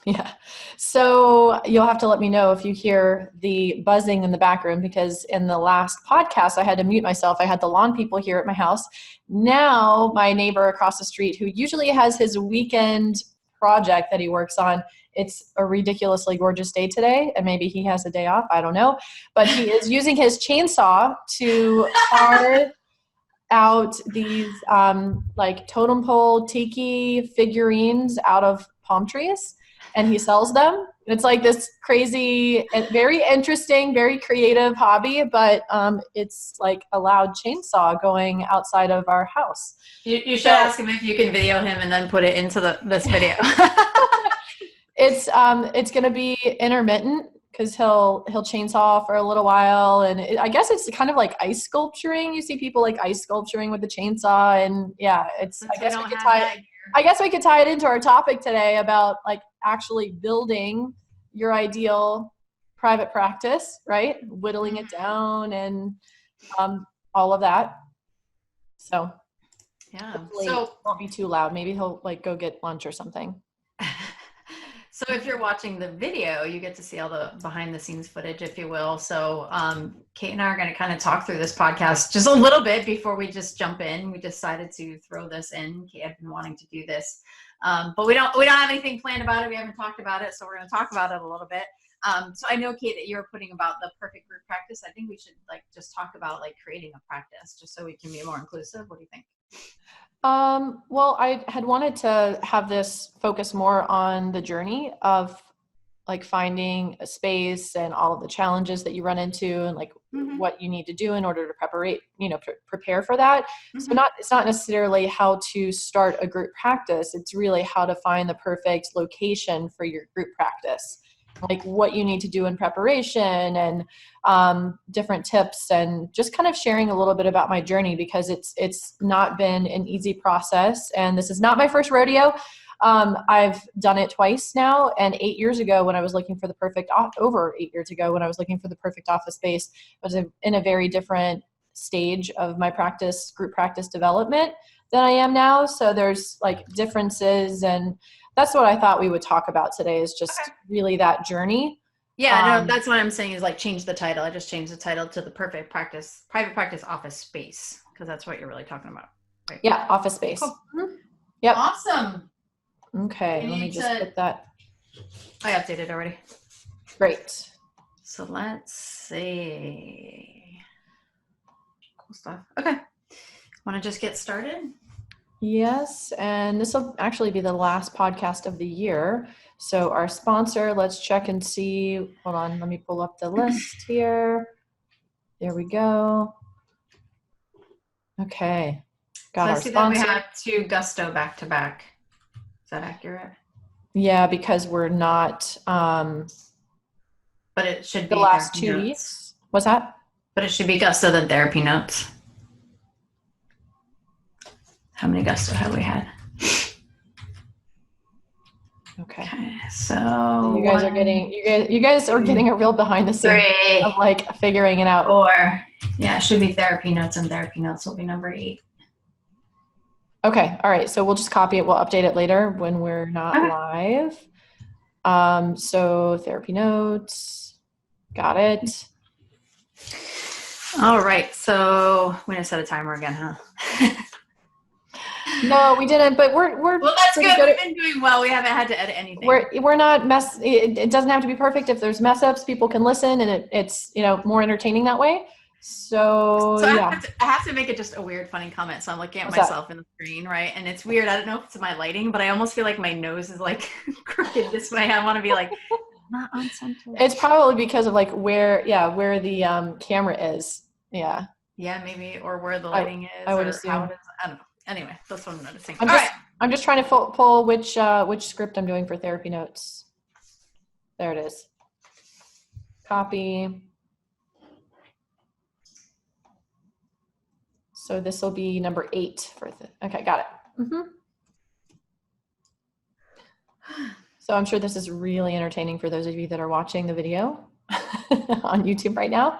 Yeah. So you'll have to let me know if you hear the buzzing in the background, because in the last podcast, I had to mute myself. I had the lawn people here at my house. Now my neighbor across the street, who usually has his weekend project that he works on, it's a ridiculously gorgeous day today, and maybe he has a day off. I don't know. But he is using his chainsaw to carve out these like totem pole tiki figurines out of palm trees, and he sells them. It's like this crazy and very interesting, very creative hobby, but it's like a loud chainsaw going outside of our house. You should ask him if you can video him and then put it into this video. It's going to be intermittent, because he'll chainsaw for a little while, and I guess it's kind of like ice sculpturing. You see people like ice sculpturing with the chainsaw, and yeah, it's. I guess we could tie it into our topic today about like actually building your ideal private practice, right? Whittling it down and all of that. So yeah, so it won't be too loud. Maybe he'll like go get lunch or something. So if you're watching the video, you get to see all the behind the scenes footage, if you will. So Kate and I are going to kind of talk through this podcast just a little bit before we just jump in. We decided to throw this in. Kate had been wanting to do this, but we don't have anything planned about it. We haven't talked about it, so we're going to talk about it a little bit. So I know, Kate, that you were putting about the perfect group practice. I think we should like just talk about like creating a practice, just so we can be more inclusive. What do you think? Well, I had wanted to have this focus more on the journey of like finding a space and all of the challenges that you run into, and like what you need to do in order to prepare for that. So it's not necessarily how to start a group practice. It's really how to find the perfect location for your group practice, like what you need to do in preparation, and different tips, and just kind of sharing a little bit about my journey, because it's not been an easy process, and this is not my first rodeo. I've done it twice now, and 8 years ago when I was looking for the perfect over 8 years ago when I was looking for the perfect office space, I was in a very different stage of my group practice development than I am now. So there's like differences, and that's what I thought we would talk about today, is just really that journey. Yeah, no, that's what I'm saying, is like change the title. I just changed the title to the private practice office space, because that's what you're really talking about. Right? Yeah, office space. Cool. Yep. Awesome. Okay, let me just put that. I updated already. Great. So let's see. Cool stuff. Okay. Want to just get started? Yes, and this will actually be the last podcast of the year. So our sponsor, let's check and see. Hold on, let me pull up the list here. There we go. Okay, got our sponsor. That we have 2 Gusto back to back. Is that accurate? Yeah, because we're not. But it should be the last 2 weeks. What's that? But it should be Gusto then Therapy Notes. How many Gusto have we had? Okay. So you guys are getting a real behind the scenes 3 of like figuring it out. 4. Yeah, it should be Therapy Notes, and Therapy Notes will be number 8. Okay. All right. So we'll just copy it. We'll update it later when we're not live. So Therapy Notes. Got it. All right. So we're going to set a timer again, huh? No, we didn't, but we're well, that's good. We've been doing well. We haven't had to edit anything. We're not it doesn't have to be perfect. If there's mess ups, people can listen, and it's more entertaining that way. So yeah. I have to make it just a weird, funny comment. So I'm looking at myself in the screen, right? And it's weird. I don't know if it's my lighting, but I almost feel like my nose is like crooked this way. I want to be like not on center. It's probably because of like where the camera is. Yeah. Yeah, maybe, or where the lighting is. I would assume. How it is. I don't know. Anyway, that's what I'm noticing. I'm just trying to pull which script I'm doing for Therapy Notes. There it is. Copy. So this will be number 8 for okay, got it. So I'm sure this is really entertaining for those of you that are watching the video on YouTube right now.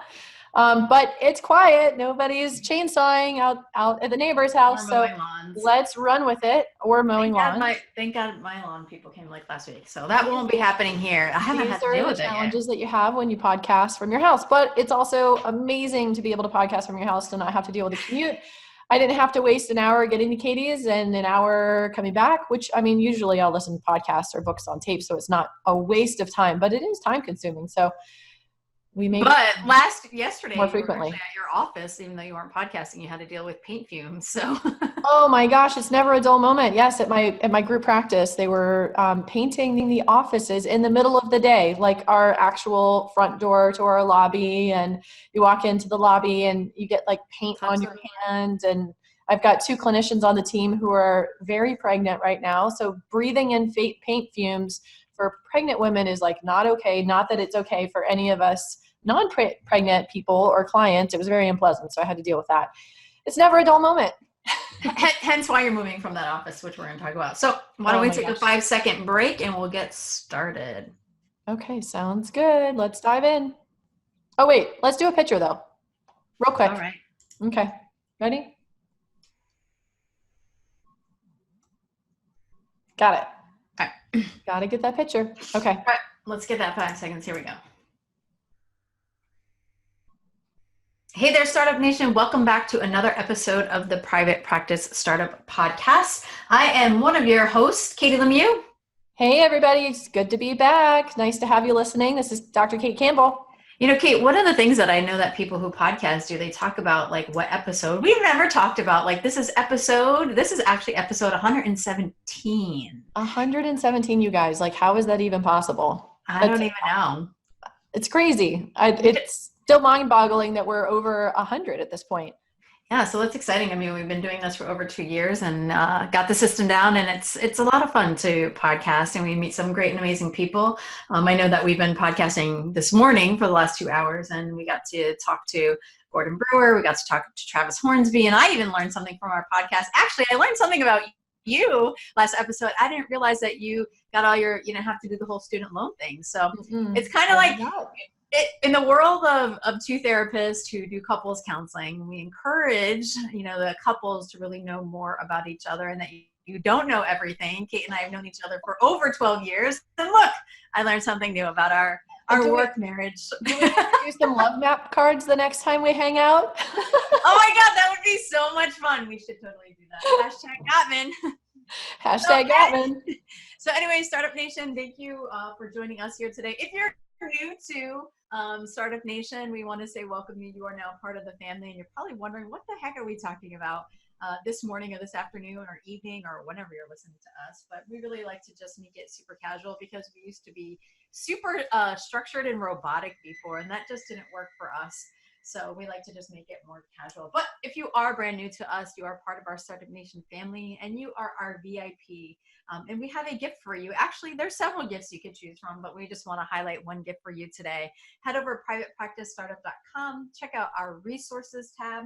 But it's quiet. Nobody's chainsawing out at the neighbor's house. So let's run with it, or mowing lawns. Thank God my lawn people came like last week. So that won't be happening here. I haven't had to deal with it yet. These are the challenges that you have when you podcast from your house. But it's also amazing to be able to podcast from your house and not have to deal with the commute. I didn't have to waste an hour getting to Katie's and an hour coming back, which, I mean, usually I'll listen to podcasts or books on tape, so it's not a waste of time, but it is time consuming. So we made yesterday more frequently. You were at your office, even though you weren't podcasting, you had to deal with paint fumes. So oh my gosh, it's never a dull moment. Yes, at my group practice, they were painting the offices in the middle of the day, like our actual front door to our lobby, and you walk into the lobby and you get like paint on your hand. And I've got 2 clinicians on the team who are very pregnant right now, so breathing in paint fumes for pregnant women is like not okay. Not that it's okay for any of us non-pregnant people or clients. It was very unpleasant, so I had to deal with that. It's never a dull moment. Hence why you're moving from that office, which we're going to talk about. So why don't we take a 5-second break and we'll get started. Okay, sounds good. Let's dive in. Oh wait, let's do a picture though, real quick. All right. Okay, ready? Got it. All right. Got to get that picture. Okay. All right, let's get that 5 seconds. Here we go. Hey there, Startup Nation. Welcome back to another episode of the Private Practice Startup Podcast. I am one of your hosts, Katie Lemieux. Hey, everybody. It's good to be back. Nice to have you listening. This is Dr. Kate Campbell. You know, Kate, one of the things that I know that people who podcast do, they talk about like what episode. We've never talked about like this is actually episode 117. 117, you guys. Like, how is that even possible? I don't even know. It's crazy. It's still mind-boggling that we're over 100 at this point. Yeah, so that's exciting. I mean, we've been doing this for over 2 years and got the system down, and it's a lot of fun to podcast, and we meet some great and amazing people. I know that we've been podcasting this morning for the last 2 hours, and we got to talk to Gordon Brewer, we got to talk to Travis Hornsby, and I even learned something from our podcast. Actually, I learned something about you last episode. I didn't realize that you got all your, have to do the whole student loan thing. So it's kind of like... in the world of 2 therapists who do couples counseling, we encourage, the couples to really know more about each other, and that you don't know everything. Kate and I have known each other for over 12 years. And look, I learned something new about our work marriage. Do we do some love map cards the next time we hang out? Oh my God, that would be so much fun. We should totally do that. #Gottman. #Gottman. So anyway, Startup Nation, thank you for joining us here today. If you're new to Startup Nation, we want to say welcome you. You are now part of the family, and you're probably wondering what the heck are we talking about this morning or this afternoon or evening or whenever you're listening to us. But we really like to just make it super casual, because we used to be super structured and robotic before, and that just didn't work for us. So we like to just make it more casual. But if you are brand new to us, you are part of our Startup Nation family, and you are our VIP. And we have a gift for you. Actually, there's several gifts you could choose from, but we just want to highlight one gift for you today. Head over to privatepracticestartup.com. Check out our resources tab.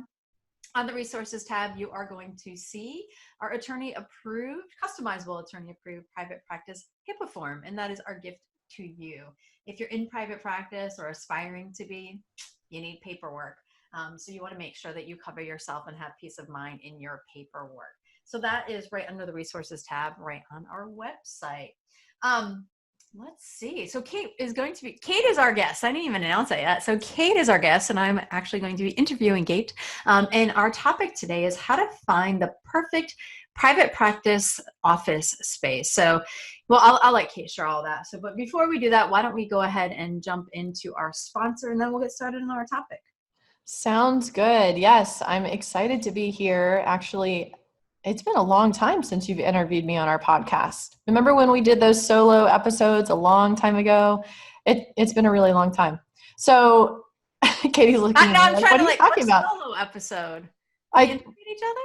On the resources tab, you are going to see our attorney-approved, customizable attorney-approved private practice HIPAA form, and that is our gift to you. If you're in private practice or aspiring to be, you need paperwork. So you want to make sure that you cover yourself and have peace of mind in your paperwork. So that is right under the resources tab, right on our website. Let's see. So Kate is our guest. I didn't even announce that yet. So Kate is our guest, and I'm actually going to be interviewing Kate. And our topic today is how to find the perfect private practice office space. So, well, I'll let Kate share all that. So, but before we do that, why don't we go ahead and jump into our sponsor, and then we'll get started on our topic. Sounds good. Yes, I'm excited to be here. Actually, it's been a long time since you've interviewed me on our podcast. Remember when we did those solo episodes a long time ago? It's been a really long time. So Katie's looking at me like, what are you talking about? Solo episode? We interviewed each other?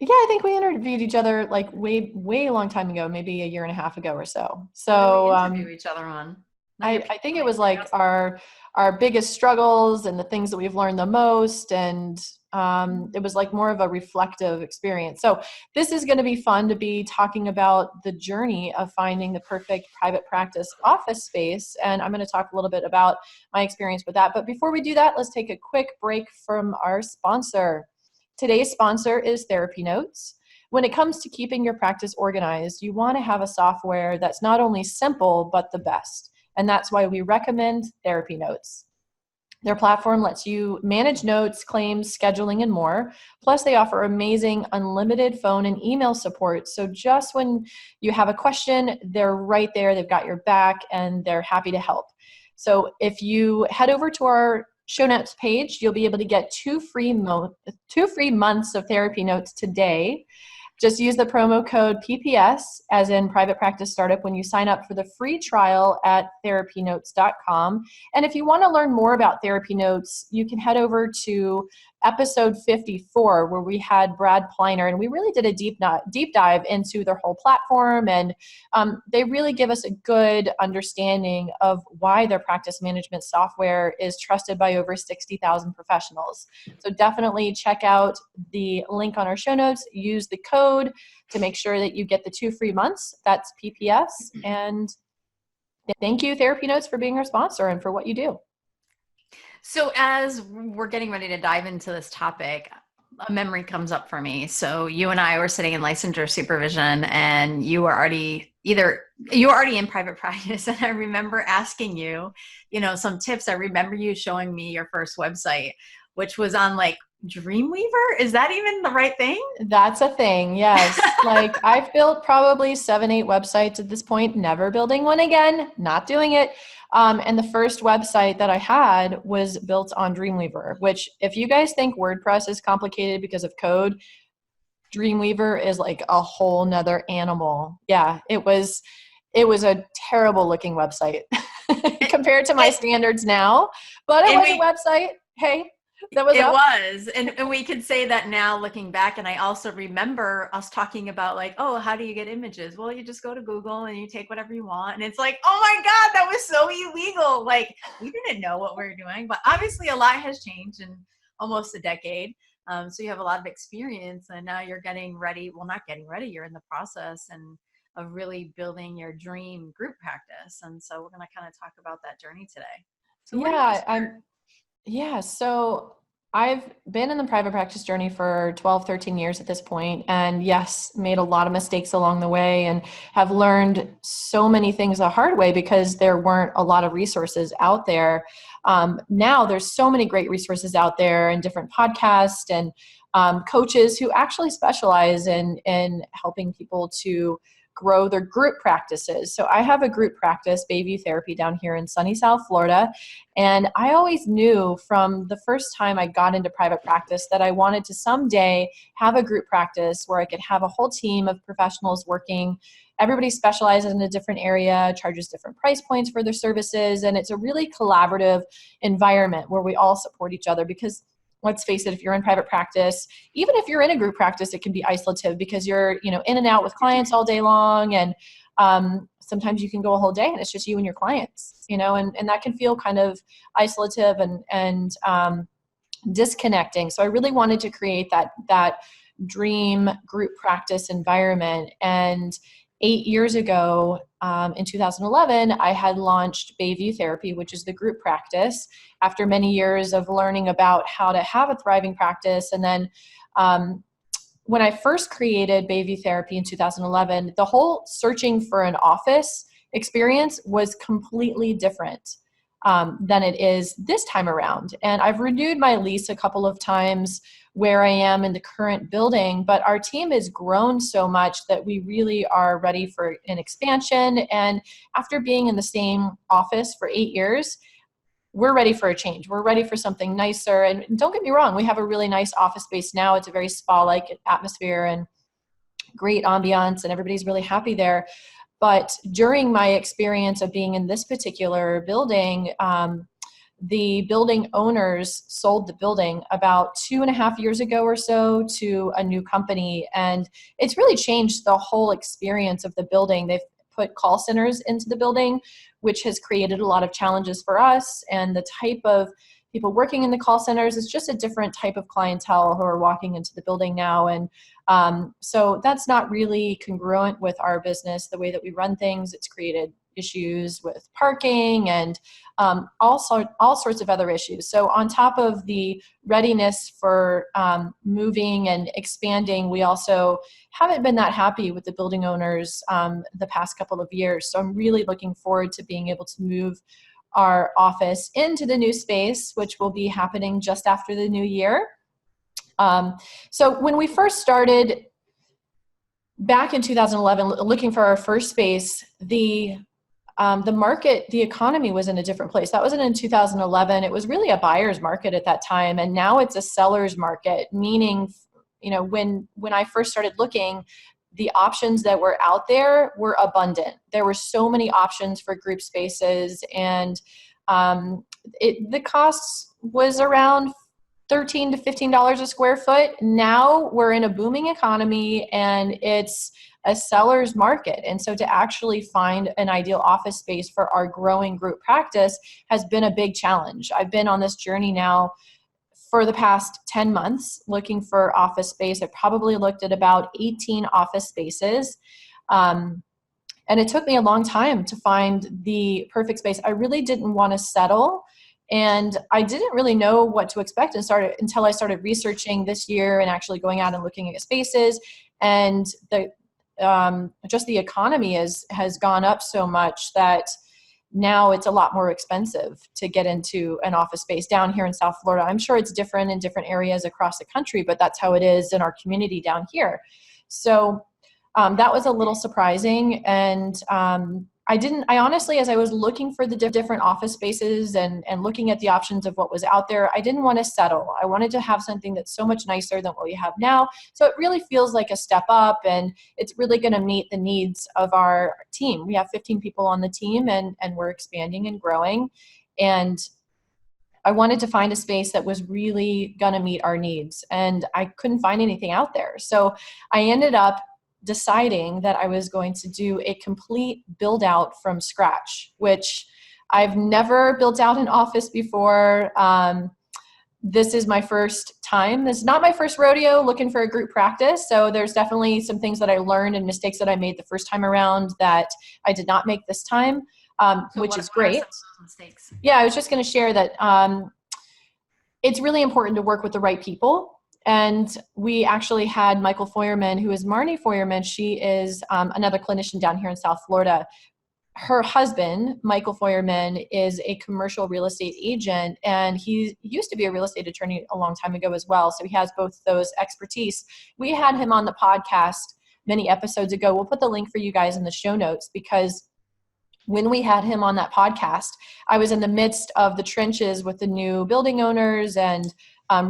Yeah, I think we interviewed each other like way long time ago, maybe a year and a half ago or so. So we interview each other on. I think it was like our biggest struggles and the things that we've learned the most. And it was like more of a reflective experience. So this is going to be fun to be talking about the journey of finding the perfect private practice office space. And I'm going to talk a little bit about my experience with that. But before we do that, let's take a quick break from our sponsor. Today's sponsor is Therapy Notes. When it comes to keeping your practice organized, you want to have a software that's not only simple, but the best. And that's why we recommend Therapy Notes. Their platform lets you manage notes, claims, scheduling, and more. Plus, they offer amazing unlimited phone and email support. So just when you have a question, they're right there. They've got your back, and they're happy to help. So if you head over to our show notes page, you'll be able to get 2 free months of Therapy Notes today. Just use the promo code PPS, as in Private Practice Startup, when you sign up for the free trial at therapynotes.com. And if you want to learn more about Therapy Notes, you can head over to episode 54, where we had Brad Pleiner, and we really did a deep dive into their whole platform. And they really give us a good understanding of why their practice management software is trusted by over 60,000 professionals. So definitely check out the link on our show notes. Use the code to make sure that you get the 2 free months. That's PPS. And thank you, Therapy Notes, for being our sponsor and for what you do. So as we're getting ready to dive into this topic, a memory comes up for me. So you and I were sitting in licensure supervision, and you were already in private practice. And I remember asking you, some tips. I remember you showing me your first website, which was on like Dreamweaver. Is that even the right thing? That's a thing. Yes. Like I've built probably 7-8 websites at this point, never building one again, not doing it. And the first website that I had was built on Dreamweaver, which if you guys think WordPress is complicated because of code, Dreamweaver is like a whole nother animal. Yeah, it was a terrible looking website compared to my standards now, but it was a website. Hey. It was. And we could say that now looking back. And I also remember us talking about like, oh, how do you get images? Well, you just go to Google and you take whatever you want. And it's like, oh my God, that was so illegal. Like we didn't know what we were doing, but obviously a lot has changed in almost a decade. So you have a lot of experience, and now you're getting ready. Well, not getting ready. You're in the process and of really building your dream group practice. And so we're going to kind of talk about that journey today. So so I've been in the private practice journey for 12, 13 years at this point, and yes, made a lot of mistakes along the way and have learned so many things the hard way because there weren't a lot of resources out there. Now there's so many great resources out there and different podcasts and coaches who actually specialize in helping people to grow their group practices. So I have a group practice, Bayview Therapy, down here in sunny South Florida. And I always knew from the first time I got into private practice that I wanted to someday have a group practice where I could have a whole team of professionals working. Everybody specializes in a different area, charges different price points for their services. And it's a really collaborative environment where we all support each other because let's face it, if you're in private practice, even if you're in a group practice, it can be isolative because you're, in and out with clients all day long. And sometimes you can go a whole day and it's just you and your clients, and that can feel kind of isolative and disconnecting. So I really wanted to create that dream group practice environment. And 8 years ago, in 2011, I had launched Bayview Therapy, which is the group practice, after many years of learning about how to have a thriving practice. And then when I first created Bayview Therapy in 2011, the whole searching for an office experience was completely different than it is this time around. And I've renewed my lease a couple of times where I am in the current building, but our team has grown so much that we really are ready for an expansion. And after being in the same office for 8 years, we're ready for a change. We're ready for something nicer. And don't get me wrong, we have a really nice office space now. It's a very spa-like atmosphere and great ambiance, and everybody's really happy there. But during my experience of being in this particular building, the building owners sold the building about 2.5 years ago or so to a new company. And it's really changed the whole experience of the building. They've put call centers into the building, which has created a lot of challenges for us. And the type of people working in the call centers is just a different type of clientele who are walking into the building now. And so that's not really congruent with our business, the way that we run things. It's created issues with parking and all sorts of other issues. So on top of the readiness for moving and expanding, we also haven't been that happy with the building owners the past couple of years. So I'm really looking forward to being able to move our office into the new space, which will be happening just after the new year. So when we first started back in 2011, looking for our first space, the market, the economy was in a different place. That wasn't in 2011. It was really a buyer's market at that time. And now it's a seller's market, meaning, when I first started looking, the options that were out there were abundant. There were so many options for group spaces, and the cost was around $13 to $15 a square foot. Now we're in a booming economy and it's a seller's market. And so to actually find an ideal office space for our growing group practice has been a big challenge. I've been on this journey now for the past 10 months looking for office space. I probably looked at about 18 office spaces. And it took me a long time to find the perfect space. I really didn't want to settle. And I didn't really know what to expect until I started researching this year and actually going out and looking at spaces. And just the economy has gone up so much that now it's a lot more expensive to get into an office space down here in South Florida. I'm sure it's different in different areas across the country, but that's how it is in our community down here. So that was a little surprising. And I honestly, as I was looking for the different office spaces and looking at the options of what was out there, I didn't want to settle. I wanted to have something that's so much nicer than what we have now. So it really feels like a step up, and it's really going to meet the needs of our team. We have 15 people on the team, and we're expanding and growing. And I wanted to find a space that was really going to meet our needs, and I couldn't find anything out there. So I ended up deciding that I was going to do a complete build out from scratch, which I've never built out an office before. This is my first time. This is not my first rodeo looking for a group practice. So there's definitely some things that I learned and mistakes that I made the first time around that I did not make this time, which is great. Mistakes? Yeah, I was just going to share that it's really important to work with the right people. And we actually had Michael Feuerman, who is Marnie Feuerman. She is another clinician down here in South Florida. Her husband, Michael Feuerman, is a commercial real estate agent, and he used to be a real estate attorney a long time ago as well. So he has both those expertise. We had him on the podcast many episodes ago. We'll put the link for you guys in the show notes, because when we had him on that podcast, I was in the midst of the trenches with the new building owners and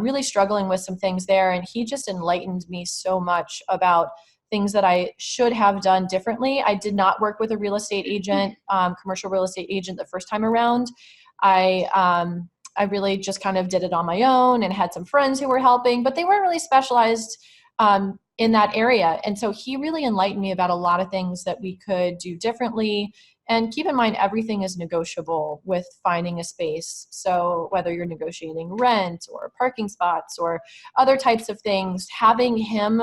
really struggling with some things there. And he just enlightened me so much about things that I should have done differently. I did not work with a real estate agent, commercial real estate agent the first time around. I really just kind of did it on my own and had some friends who were helping, but they weren't really specialized in that area. And so he really enlightened me about a lot of things that we could do differently. And keep in mind, everything is negotiable with finding a space. So whether you're negotiating rent or parking spots or other types of things, having him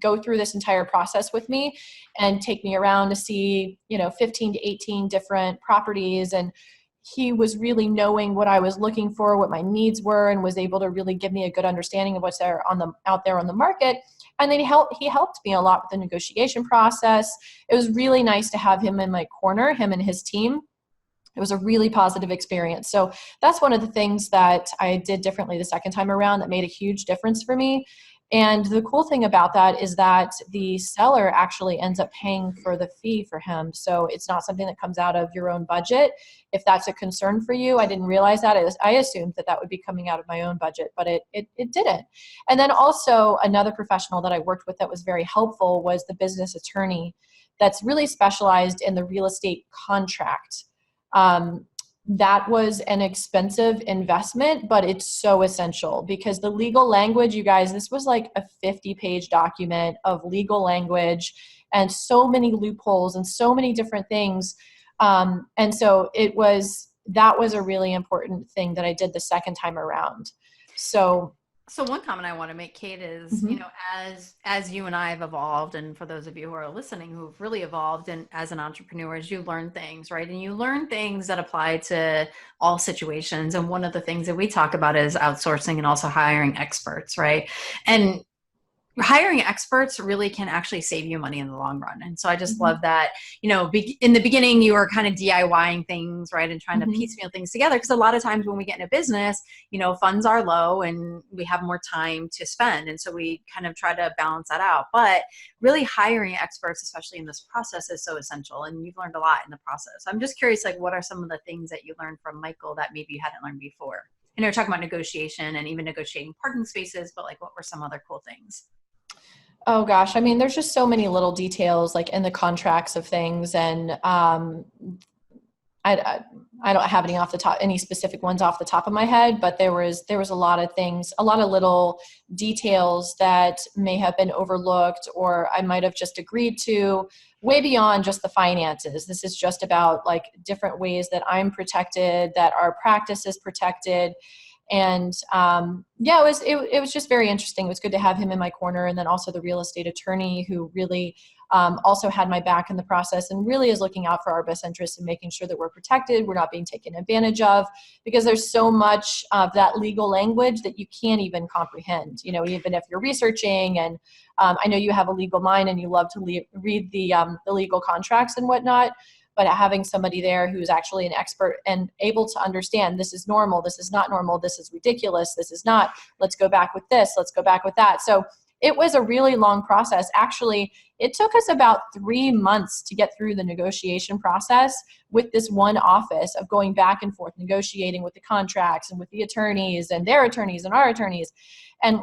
go through this entire process with me and take me around to see, 15 to 18 different properties. And he was really knowing what I was looking for, what my needs were, and was able to really give me a good understanding of what's out there on the market. And then he helped me a lot with the negotiation process. It was really nice to have him in my corner, him and his team. It was a really positive experience. So that's one of the things that I did differently the second time around that made a huge difference for me. And the cool thing about that is that the seller actually ends up paying for the fee for him. So it's not something that comes out of your own budget. If that's a concern for you, I didn't realize that. I assumed that would be coming out of my own budget, but it didn't. And then also another professional that I worked with that was very helpful was the business attorney that's really specialized in the real estate contract. That was an expensive investment, but it's so essential because the legal language, you guys, this was like a 50-page document of legal language. and so many loopholes and so many different things. And so that was a really important thing that I did the second time around. So one comment I want to make, Kate, is, Mm-hmm. as you and I have evolved, and for those of you who are listening who've really evolved and as an entrepreneur, as you learn things, right? And you learn things that apply to all situations. And one of the things that we talk about is outsourcing and also hiring experts, right? And hiring experts really can actually save you money in the long run. And so I just love that, in the beginning, you were kind of DIYing things, right? And trying to piecemeal things together. Because a lot of times when we get in a business, funds are low and we have more time to spend. And so we kind of try to balance that out. But really hiring experts, especially in this process, is so essential. And you've learned a lot in the process. I'm just curious, like, what are some of the things that you learned from Michael that maybe you hadn't learned before? You're talking about negotiation and even negotiating parking spaces, but like, what were some other cool things? Oh gosh. I mean, there's just so many little details like in the contracts of things. And I don't have any specific ones off the top of my head, but there was a lot of things, a lot of little details that may have been overlooked, or I might have just agreed to way beyond just the finances. This is just about like different ways that I'm protected, that our practice is protected. And it was just very interesting. It was good to have him in my corner, and then also the real estate attorney who really also had my back in the process and really is looking out for our best interests and making sure that we're protected, we're not being taken advantage of, because there's so much of that legal language that you can't even comprehend, even if you're researching. And I know you have a legal mind and you love to read the legal contracts and whatnot. But having somebody there who's actually an expert and able to understand, this is normal, this is not normal, this is ridiculous, this is not, let's go back with this, let's go back with that. So it was a really long process. Actually, it took us about 3 months to get through the negotiation process with this one office of going back and forth, negotiating with the contracts and with the attorneys and their attorneys and our attorneys. And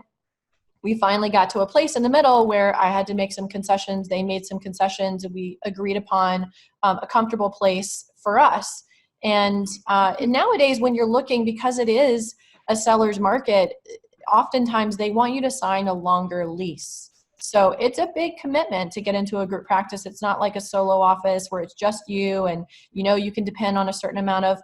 we finally got to a place in the middle where I had to make some concessions. They made some concessions, and we agreed upon a comfortable place for us. And nowadays, when you're looking, because it is a seller's market, oftentimes they want you to sign a longer lease. So it's a big commitment to get into a group practice. It's not like a solo office where it's just you and you can depend on a certain amount of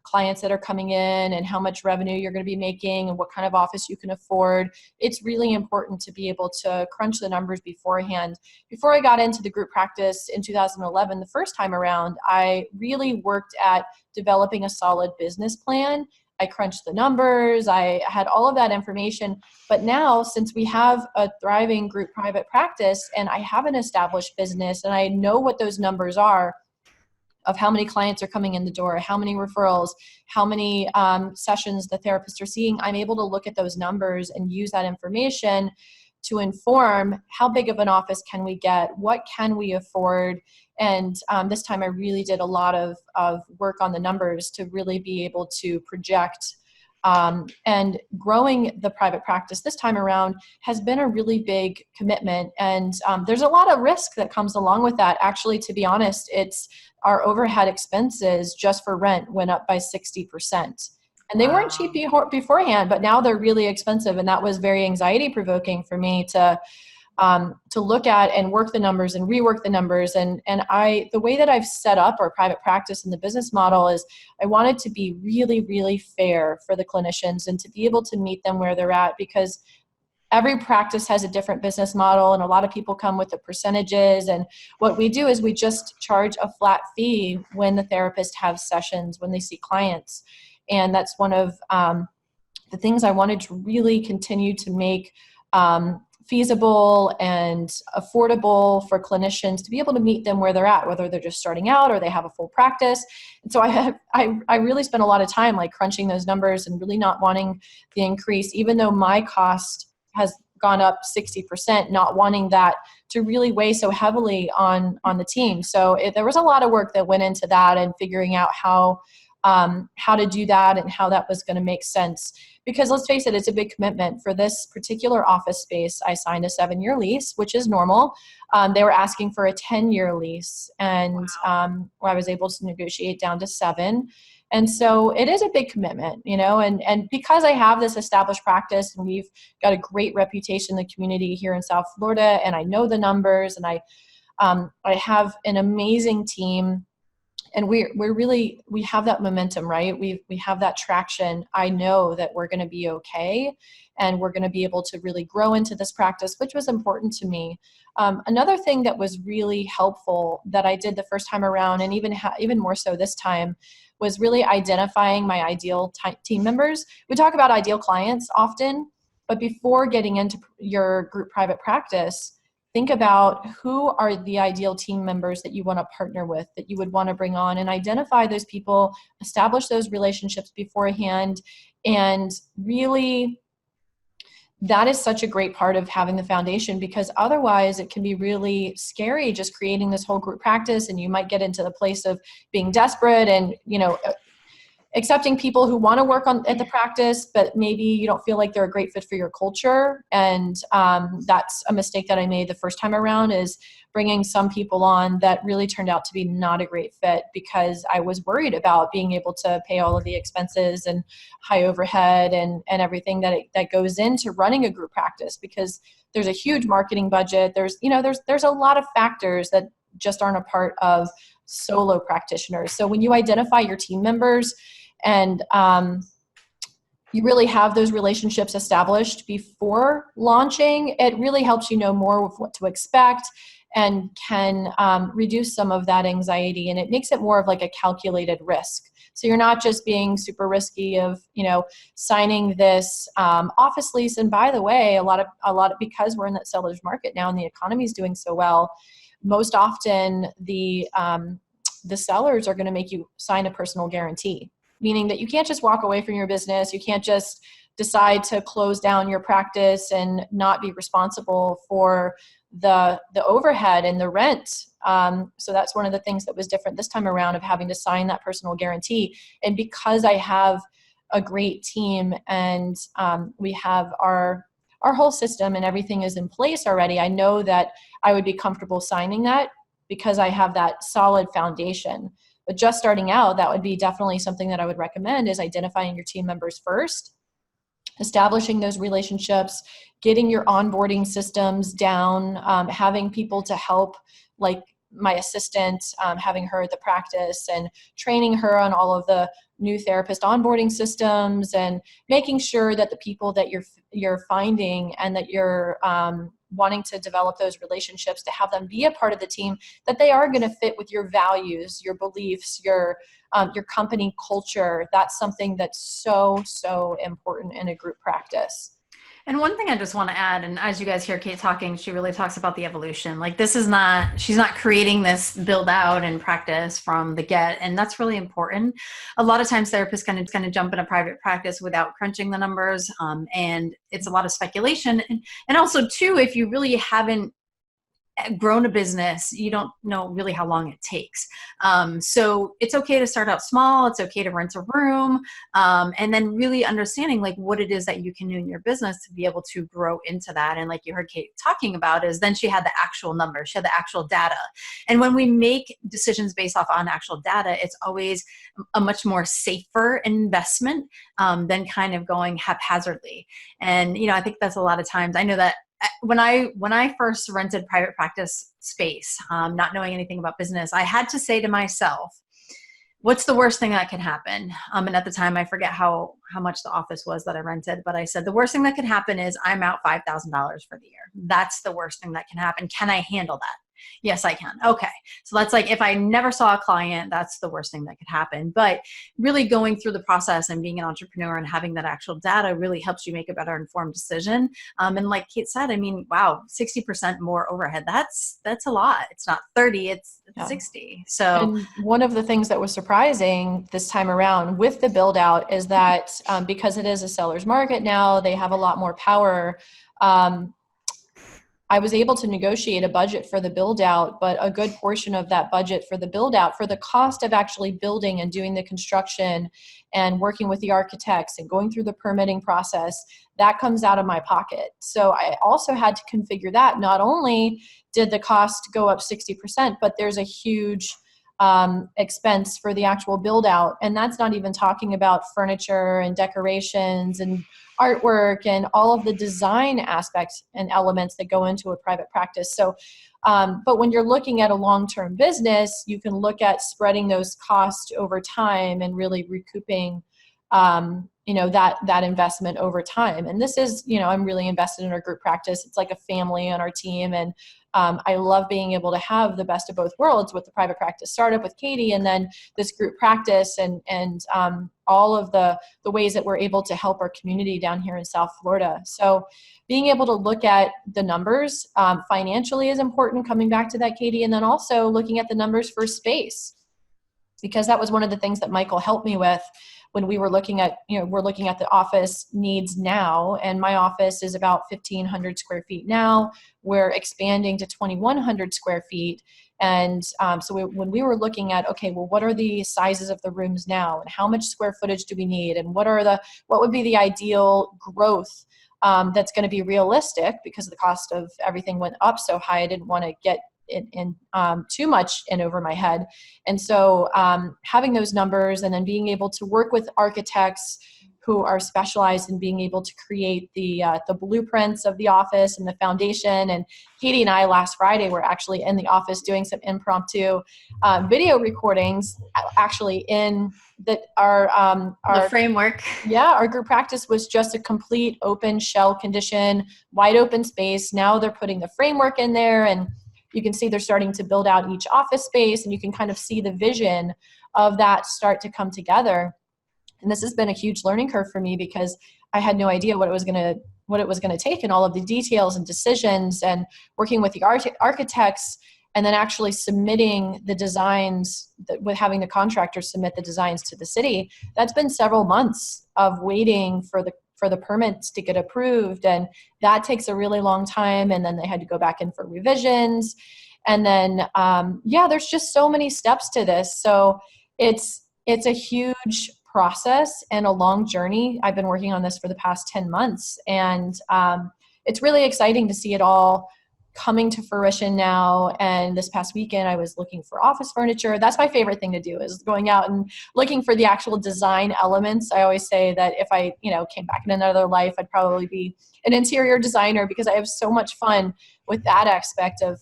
clients that are coming in and how much revenue you're going to be making and what kind of office you can afford. It's really important to be able to crunch the numbers beforehand. Before I got into the group practice in 2011, the first time around, I really worked at developing a solid business plan. I crunched the numbers. I had all of that information. But now, since we have a thriving group private practice and I have an established business and I know what those numbers are, of how many clients are coming in the door, how many referrals, how many sessions the therapists are seeing, I'm able to look at those numbers and use that information to inform how big of an office can we get, what can we afford. And this time I really did a lot of work on the numbers to really be able to project. And growing the private practice this time around has been a really big commitment. And there's a lot of risk that comes along with that. Actually, to be honest, it's our overhead expenses just for rent went up by 60%. And they weren't cheap beforehand, but now they're really expensive. And that was very anxiety provoking for me to look at and work the numbers and rework the numbers. And the way that I've set up our private practice and the business model is I wanted to be really, really fair for the clinicians and to be able to meet them where they're at, because every practice has a different business model and a lot of people come with the percentages. And what we do is we just charge a flat fee when the therapists have sessions, when they see clients. And that's one of the things I wanted to really continue to make feasible and affordable for clinicians to be able to meet them where they're at, whether they're just starting out or they have a full practice. And so I really spent a lot of time like crunching those numbers and really not wanting the increase, even though my cost has gone up 60%, not wanting that to really weigh so heavily on the team. So there was a lot of work that went into that and figuring out how to do that and how that was going to make sense. Because let's face it, it's a big commitment. For this particular office space, I signed a 7-year lease, which is normal. They were asking for a 10-year lease, and I was able to negotiate down to 7. And so it is a big commitment, and because I have this established practice and we've got a great reputation in the community here in South Florida, and I know the numbers, and I have an amazing team, and we have that momentum, right? We have that traction. I know that we're going to be okay, and we're going to be able to really grow into this practice, which was important to me. Another thing that was really helpful that I did the first time around, and even more so this time, was really identifying my ideal team members. We talk about ideal clients often, but before getting into your group private practice, think about who are the ideal team members that you want to partner with, that you would want to bring on, and identify those people, establish those relationships beforehand. And really, that is such a great part of having the foundation, because otherwise it can be really scary just creating this whole group practice, and you might get into the place of being desperate and, accepting people who want to work at the practice, but maybe you don't feel like they're a great fit for your culture. And that's a mistake that I made the first time around, is bringing some people on that really turned out to be not a great fit, because I was worried about being able to pay all of the expenses and high overhead and everything that goes into running a group practice, because there's a huge marketing budget. There's a lot of factors that just aren't a part of solo practitioners. So when you identify your team members, and you really have those relationships established before launching, it really helps you know more of what to expect, and can reduce some of that anxiety. And it makes it more of like a calculated risk. So you're not just being super risky of, signing this office lease. And by the way, a lot of because we're in that seller's market now and the economy is doing so well, most often the sellers are going to make you sign a personal guarantee, meaning that you can't just walk away from your business. You can't just decide to close down your practice and not be responsible for the overhead and the rent. So that's one of the things that was different this time around, of having to sign that personal guarantee. And because I have a great team, and we have our whole system and everything is in place already, I know that I would be comfortable signing that, because I have that solid foundation. But just starting out, that would be definitely something that I would recommend, is identifying your team members first, establishing those relationships, getting your onboarding systems down, having people to help, like my assistant, having her at the practice and training her on all of the new therapist onboarding systems, and making sure that the people that you're finding and that you're wanting to develop those relationships, to have them be a part of the team, that they are going to fit with your values, your beliefs, your company culture. That's something that's so, so important in a group practice. And one thing I just want to add, and as you guys hear Kate talking, she really talks about the evolution. Like, she's not creating this build out and practice from the get. And that's really important. A lot of times therapists kind of jump in a private practice without crunching the numbers. And it's a lot of speculation. And also too, if you really haven't grown a business, you don't know really how long it takes. So it's okay to start out small. It's okay to rent a room. And then really understanding like what it is that you can do in your business to be able to grow into that. And like you heard Kate talking about, is then she had the actual numbers, she had the actual data. And when we make decisions based off on actual data, it's always a much more safer investment than kind of going haphazardly. And, I think that's a lot of times, I know that when I first rented private practice space, not knowing anything about business, I had to say to myself, what's the worst thing that could happen? And at the time, I forget how much the office was that I rented, but I said, the worst thing that could happen is I'm out $5,000 for the year. That's the worst thing that can happen. Can I handle that? Yes, I can. Okay. So that's like, if I never saw a client, that's the worst thing that could happen. But really going through the process and being an entrepreneur and having that actual data really helps you make a better informed decision. And like Kate said, I mean, wow, 60% more overhead. That's a lot. It's not 30, it's 60. So and one of the things that was surprising this time around with the build out is that because it is a seller's market now, they have a lot more power. I was able to negotiate a budget for the build out, but a good portion of that budget for the build out, for the cost of actually building and doing the construction and working with the architects and going through the permitting process, that comes out of my pocket. So I also had to configure that. Not only did the cost go up 60%, but there's a huge expense for the actual build out. And that's not even talking about furniture and decorations and artwork and all of the design aspects and elements that go into a private practice. So, but when you're looking at a long-term business, you can look at spreading those costs over time and really recouping, that investment over time. And this is, I'm really invested in our group practice. It's like a family on our team. And I love being able to have the best of both worlds with the private practice startup with Katie, and then this group practice and all of the ways that we're able to help our community down here in South Florida. So being able to look at the numbers financially is important, coming back to that, Katie, and then also looking at the numbers for space, because that was one of the things that Michael helped me with when we were looking at, we're looking at the office needs now, and my office is about 1,500 square feet now. We're expanding to 2,100 square feet. And when we were looking at, okay, well, what are the sizes of the rooms now, and how much square footage do we need, and what would be the ideal growth that's going to be realistic, because the cost of everything went up so high. I didn't want to get in too much in over my head. And so having those numbers and then being able to work with architects who are specialized in being able to create the blueprints of the office and the foundation. And Katie and I last Friday were actually in the office doing some impromptu video recordings, actually in the framework. Yeah, our group practice was just a complete open shell condition, wide open space. Now they're putting the framework in there, and you can see they're starting to build out each office space, and you can kind of see the vision of that start to come together. And this has been a huge learning curve for me, because I had no idea what it was going to take, and all of the details and decisions, and working with the architects, and then actually submitting the designs, with having the contractors submit the designs to the city. That's been several months of waiting for the permits to get approved. And that takes a really long time. And then they had to go back in for revisions. And then, there's just so many steps to this. So it's a huge process and a long journey. I've been working on this for the past 10 months. And it's really exciting to see it all coming to fruition now. And this past weekend, I was looking for office furniture. That's my favorite thing to do, is going out and looking for the actual design elements. I always say that if I, came back in another life, I'd probably be an interior designer, because I have so much fun with that aspect of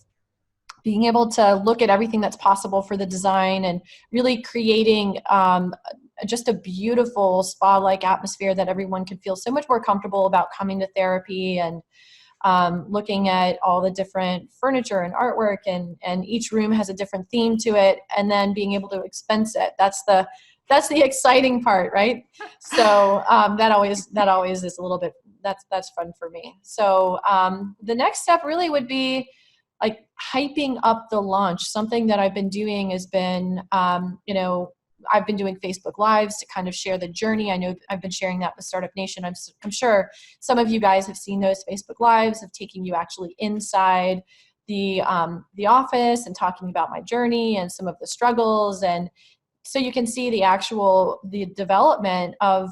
being able to look at everything that's possible for the design and really creating just a beautiful spa-like atmosphere that everyone can feel so much more comfortable about coming to therapy, and looking at all the different furniture and artwork, and each room has a different theme to it, and then being able to expense it. That's the exciting part, right? So that always is a little bit, that's fun for me. So the next step really would be like hyping up the launch. Something that I've been doing has been, I've been doing Facebook Lives to kind of share the journey. I know I've been sharing that with Startup Nation. I'm sure some of you guys have seen those Facebook Lives of taking you actually inside the office and talking about my journey and some of the struggles. And so you can see the development of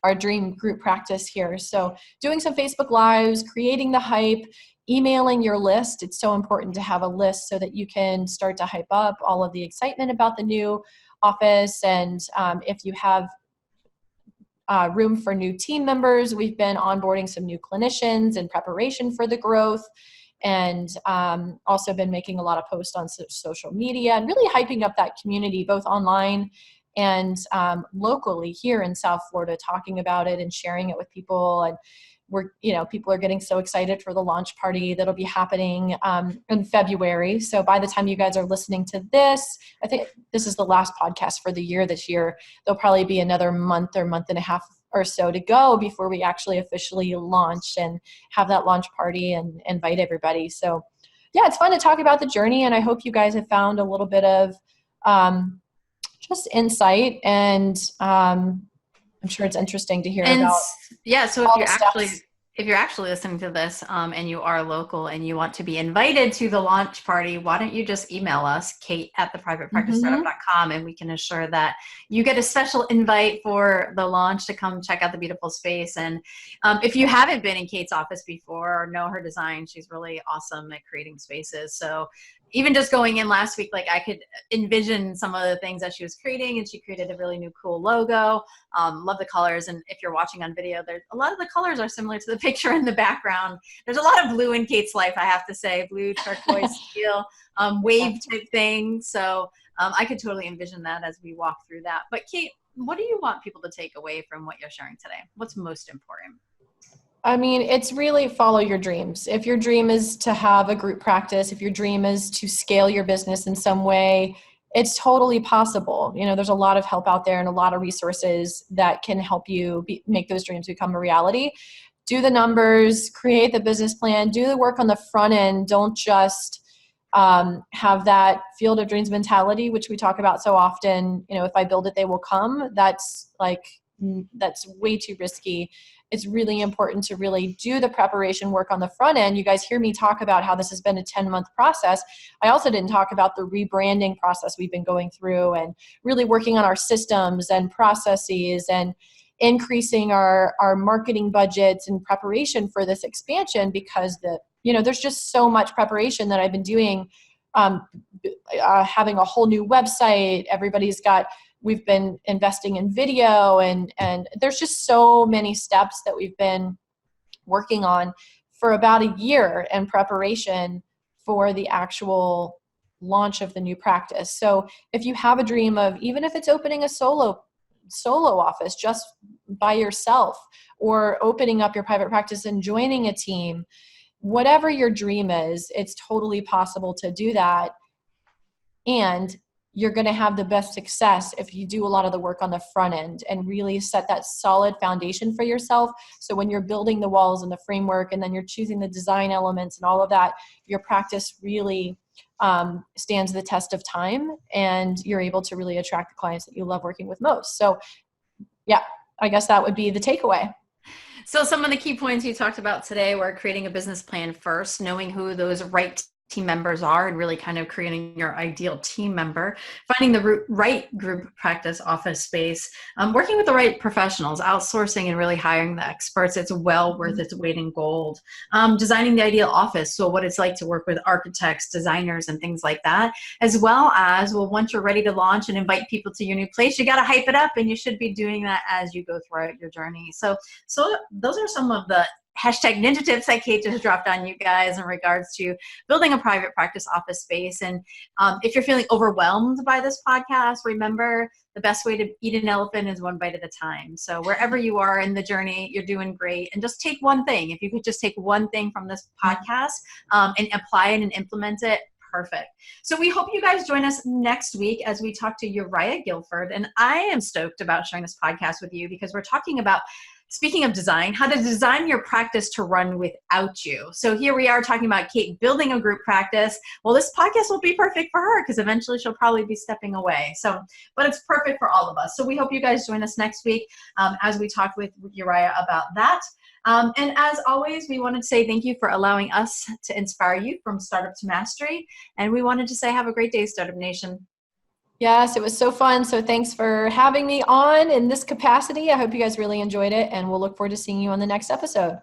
our dream group practice here. So doing some Facebook Lives, creating the hype, emailing your list. It's so important to have a list so that you can start to hype up all of the excitement about the new office. And if you have room for new team members, we've been onboarding some new clinicians in preparation for the growth, and also been making a lot of posts on social media and really hyping up that community, both online and locally here in South Florida, talking about it and sharing it with people. And people are getting so excited for the launch party that'll be happening in February. So by the time you guys are listening to this, I think this is the last podcast for the year this year. There'll probably be another month or month and a half or so to go before we actually officially launch and have that launch party and invite everybody. So yeah, it's fun to talk about the journey, and I hope you guys have found a little bit of just insight, and I'm sure it's interesting to hear about. Yeah, so if you're actually listening to this and you are local and you want to be invited to the launch party, why don't you just email us, kate@theprivatepracticestartup.com, and we can assure that you get a special invite for the launch to come check out the beautiful space. And if you haven't been in Kate's office before or know her design, she's really awesome at creating spaces. So even just going in last week, like I could envision some of the things that she was creating, and she created a really new cool logo. Love the colors. And if you're watching on video, there's a lot of the colors are similar to the picture in the background. There's a lot of blue in Kate's life, I have to say, blue, turquoise, steel, wave type thing. So I could totally envision that as we walk through that. But Kate, what do you want people to take away from what you're sharing today? What's most important? I mean, it's really follow your dreams. If your dream is to have a group practice, if your dream is to scale your business in some way, it's totally possible. You know, there's a lot of help out there and a lot of resources that can help you make those dreams become a reality. Do the numbers, create the business plan, do the work on the front end. Don't just have that field of dreams mentality, which we talk about so often. You know, if I build it, they will come. That's way too risky. It's really important to really do the preparation work on the front end. You guys hear me talk about how this has been a 10-month process. I also didn't talk about the rebranding process we've been going through and really working on our systems and processes and increasing our marketing budgets in preparation for this expansion, because there's just so much preparation that I've been doing, having a whole new website. We've been investing in video and there's just so many steps that we've been working on for about a year in preparation for the actual launch of the new practice. So if you have a dream of, even if it's opening a solo office just by yourself, or opening up your private practice and joining a team, whatever your dream is, it's totally possible to do that. And you're going to have the best success if you do a lot of the work on the front end and really set that solid foundation for yourself. So when you're building the walls and the framework, and then you're choosing the design elements and all of that, your practice really stands the test of time, and you're able to really attract the clients that you love working with most. So yeah, I guess that would be the takeaway. So some of the key points you talked about today were creating a business plan first, knowing who those right team members are, and really kind of creating your ideal team member, finding the right group practice office space, working with the right professionals, outsourcing and really hiring the experts. It's well worth its weight in gold. Designing the ideal office, so what it's like to work with architects, designers, and things like that, as well as, well, once you're ready to launch and invite people to your new place, you got to hype it up, and you should be doing that as you go throughout your journey. So those are some of the #ninja tips that Kate just dropped on you guys in regards to building a private practice office space. And if you're feeling overwhelmed by this podcast, remember, the best way to eat an elephant is one bite at a time. So wherever you are in the journey, you're doing great. And just take one thing. If you could just take one thing from this podcast and apply it and implement it, perfect. So we hope you guys join us next week as we talk to Uriah Guilford. And I am stoked about sharing this podcast with you, because we're talking about, speaking of design, how to design your practice to run without you. So here we are talking about Kate building a group practice. Well, this podcast will be perfect for her, because eventually she'll probably be stepping away. But it's perfect for all of us. So we hope you guys join us next week as we talk with Uriah about that. And as always, we wanted to say thank you for allowing us to inspire you from startup to mastery. And we wanted to say have a great day, Startup Nation. Yes, it was so fun. So thanks for having me on in this capacity. I hope you guys really enjoyed it, and we'll look forward to seeing you on the next episode.